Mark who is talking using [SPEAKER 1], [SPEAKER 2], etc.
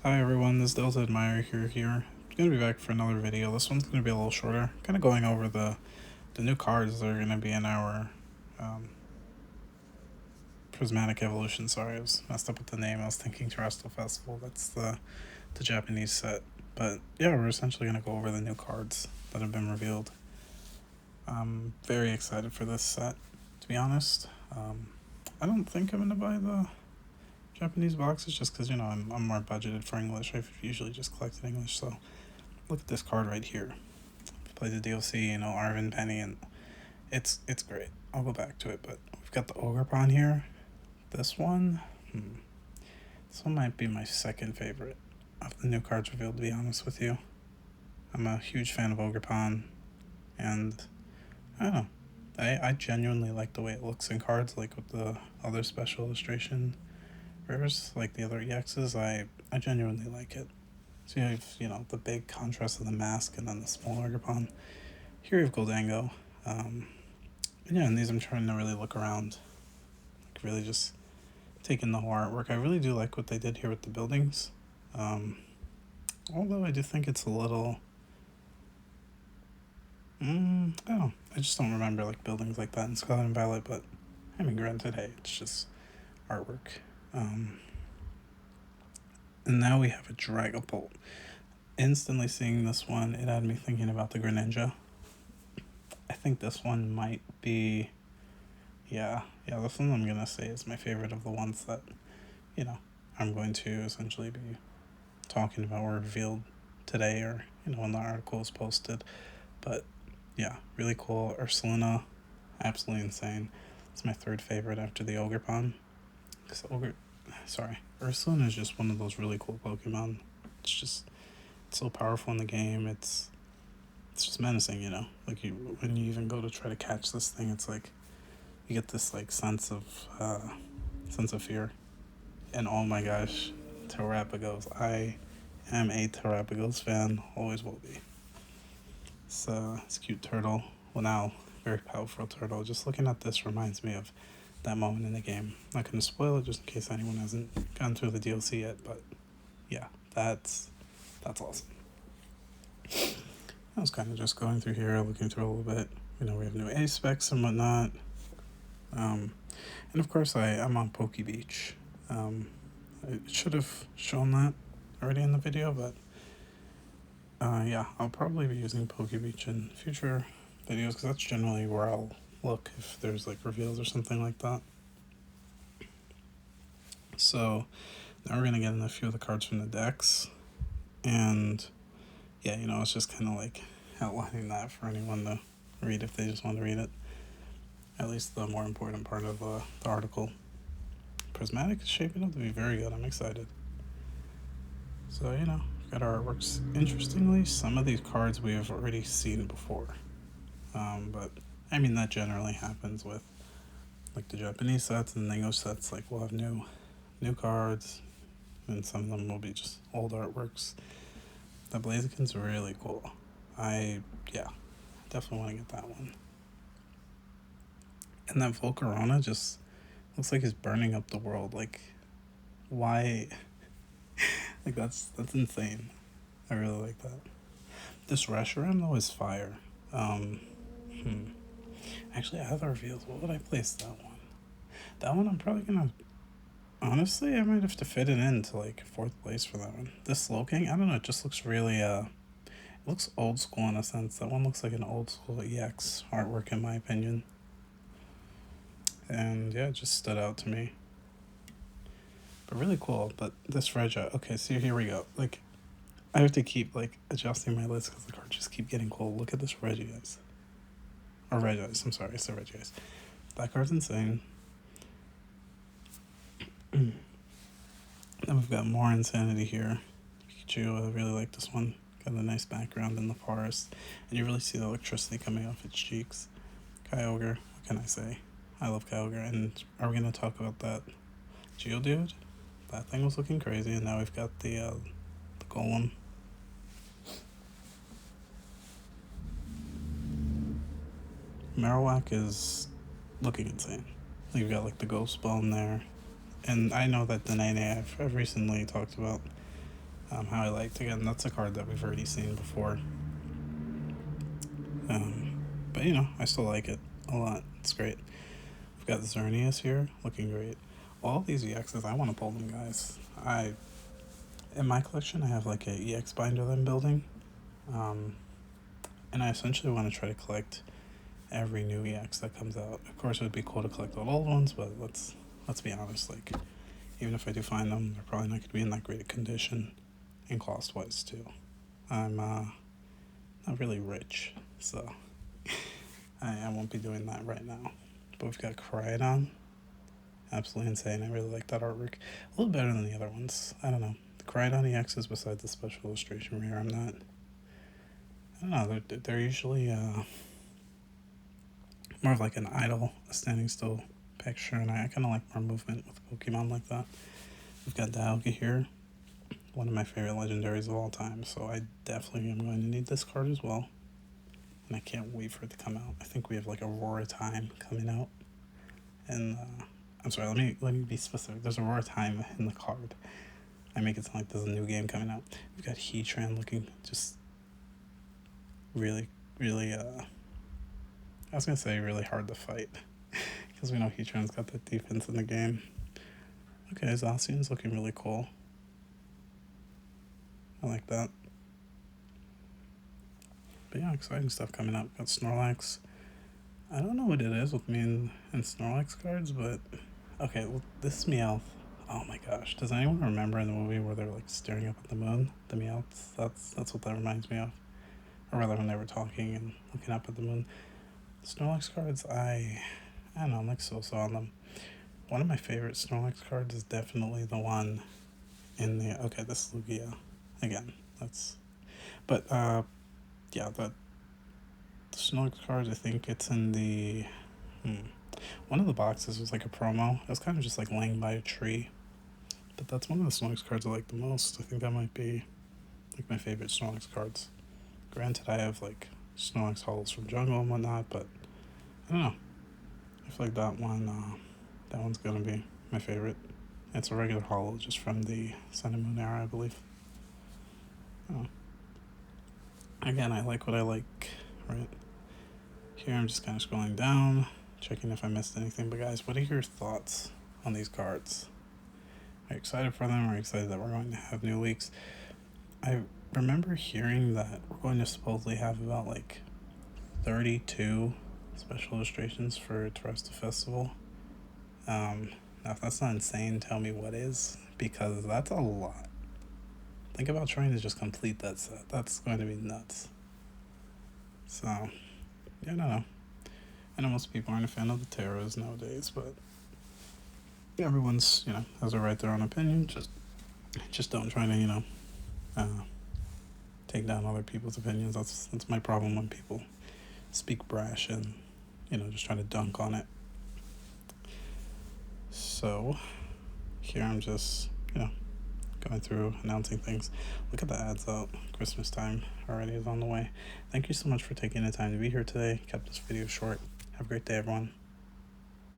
[SPEAKER 1] Hi everyone, this is Delta Admirer here. I'm gonna be back for another video. This one's gonna be a little shorter, kind of going over the new cards that are gonna be in our um, Prismatic Evolutions. Sorry, I was messed up with the name. I was thinking Terstal Festival. That's the Japanese set. But yeah, we're essentially gonna go over the new cards that have been revealed. I'm very excited for this set, to be honest. I don't think I'm gonna buy the Japanese boxes just because I'm more budgeted for English. I've usually just collected English, so look at this card right here. Play the DLC, Arvin Penny, and it's great. I'll go back to it, but we've got the Ogerpon here. This one, this one might be my second favorite of the new cards revealed. To be honest with you, I'm a huge fan of Ogerpon, and I don't know. I genuinely like the way it looks in cards, like with the other special illustration rares, like the other EXs. I genuinely like it. So you have, the big contrast of the mask and then the smaller Ogerpon. Here you have Goldango. And yeah, and these I'm trying to really look around. Like really just taking the whole artwork. I really do like what they did here with the buildings. Although I do think it's a little... I don't know. I just don't remember like buildings like that in Scarlet and Violet, but I mean, granted, hey, it's just artwork. And now we have a Dragapult. Instantly seeing this one, it had me thinking about the Greninja. I think this one might be, yeah, this one I'm gonna say is my favorite of the ones that, I'm going to essentially be talking about or revealed today, or, when the article is posted. But yeah, really cool. Ursulina, absolutely insane. It's my third favorite after the Ogerpon. Ursulina is just one of those really cool Pokemon. It's so powerful in the game. It's just menacing, Like when you even go to try to catch this thing, it's like you get this like sense of fear. And oh my gosh, Terapagos. I am a Terapagos fan. Always will be. It's a cute turtle. Well, now very powerful turtle. Just looking at this reminds me of that moment in the game. Not gonna spoil it just in case anyone hasn't gone through the DLC yet, but yeah, that's awesome. I was kind of just going through here, looking through a little bit. We have new A specs and whatnot. And of course, I'm on Pokebeach. I should have shown that already in the video, but yeah, I'll probably be using Pokebeach in future videos because that's generally where I'll look if there's like reveals or something like that. So now we're gonna get in a few of the cards from the decks, and yeah, it's just kind of like outlining that for anyone to read if they just want to read it. At least the more important part of the article. Prismatic is shaping up to be very good. I'm excited. So, got our artworks. Interestingly, some of these cards we have already seen before. But, I mean, that generally happens with, like, the Japanese sets and the English sets. Like, we'll have new cards, and some of them will be just old artworks. The Blaziken's really cool. Definitely want to get that one. And that Volcarona just looks like he's burning up the world. Like, why? Like, that's insane. I really like that. This Reshiram, though, is fire. Actually, I have the reveals. What would I place that one? That one I'm probably gonna... Honestly, I might have to fit it into, like, 4th place for that one. This Slowking, I don't know, it just looks really, it looks old school in a sense. That one looks like an old school EX artwork, in my opinion. And yeah, it just stood out to me. But really cool. But this Regia, okay, so here we go. Like, I have to keep like adjusting my list because the cards just keep getting cool. Look at this Regice. Or Regice, I'm sorry, it's the Regice. That card's insane. Then we've got more insanity here. Pikachu, I really like this one. Got a nice background in the forest. And you really see the electricity coming off its cheeks. Kyogre, what can I say? I love Kyogre. And are we going to talk about that Geodude? That thing was looking crazy. And now we've got the Golem. Marowak is looking insane. You've got like the Ghost Ball in there. And I know that the Nene I've recently talked about how I liked. Again, that's a card that we've already seen before. But you know, I still like it a lot. It's great. We've got Xerneas here, looking great. All these EXs, I want to pull them, guys. In my collection, I have like a EX binder that I'm building, and I essentially want to try to collect every new EX that comes out. Of course, it would be cool to collect all old ones, but let's be honest. Like, even if I do find them, they're probably not going to be in that great a condition, and cost-wise too. I'm not really rich, so I won't be doing that right now. But we've got Cryonon. Absolutely insane. I really like that artwork. A little better than the other ones. I don't know. The Cryonon EXs, besides the special illustration rare, I don't know. They're usually more of like an idle, a standing still picture, and I kind of like more movement with Pokemon like that. We've got Dialga here, one of my favorite legendaries of all time, so I definitely am going to need this card as well. And I can't wait for it to come out. I think we have like Aurora Time coming out. And I'm sorry, let me be specific. There's Aurora Time in the card. I make it sound like there's a new game coming out. We've got Heatran looking just really, really, I was going to say really hard to fight. Because we know Heatran's got that defense in the game. Okay, Zacian's looking really cool. I like that. But yeah, exciting stuff coming up. Got Snorlax. I don't know what it is with me and Snorlax cards, but okay, well, this Meowth. Oh my gosh, does anyone remember in the movie where they're like staring up at the moon? The Meowths. That's what that reminds me of. Or rather, when they were talking and looking up at the moon. Snorlax cards, I don't know, I'm like so on them. One of my favorite Snorlax cards is definitely the one in the, okay, this is Lugia again. But yeah, the Snorlax cards, I think it's in the, one of the boxes was like a promo. It was kind of just like laying by a tree. But that's one of the Snorlax cards I like the most. I think that might be like my favorite Snorlax cards. Granted, I have like Snorlax Hollows from Jungle and whatnot, but I don't know. I feel like that one's gonna be my favorite. It's a regular hollow just from the Sun and Moon era, I believe. Oh. Again, I like what I like, right? Here I'm just kind of scrolling down, checking if I missed anything. But guys, what are your thoughts on these cards? Are you excited for them? Are you excited that we're going to have new leaks? I remember hearing that we're going to supposedly have about like 32 special illustrations for Terstal Festival. Now, if that's not insane, tell me what is, because that's a lot. Think about trying to just complete that set. That's going to be nuts. So, yeah, I don't know. I know most people aren't a fan of the Terras nowadays, but everyone's, has a right to their own opinion. Just don't try to, take down other people's opinions. That's my problem when people speak brash and, just try to dunk on it. So, here I'm just, going through, announcing things. Look at the ads out. Christmas time already is on the way. Thank you so much for taking the time to be here today. Kept this video short. Have a great day, everyone.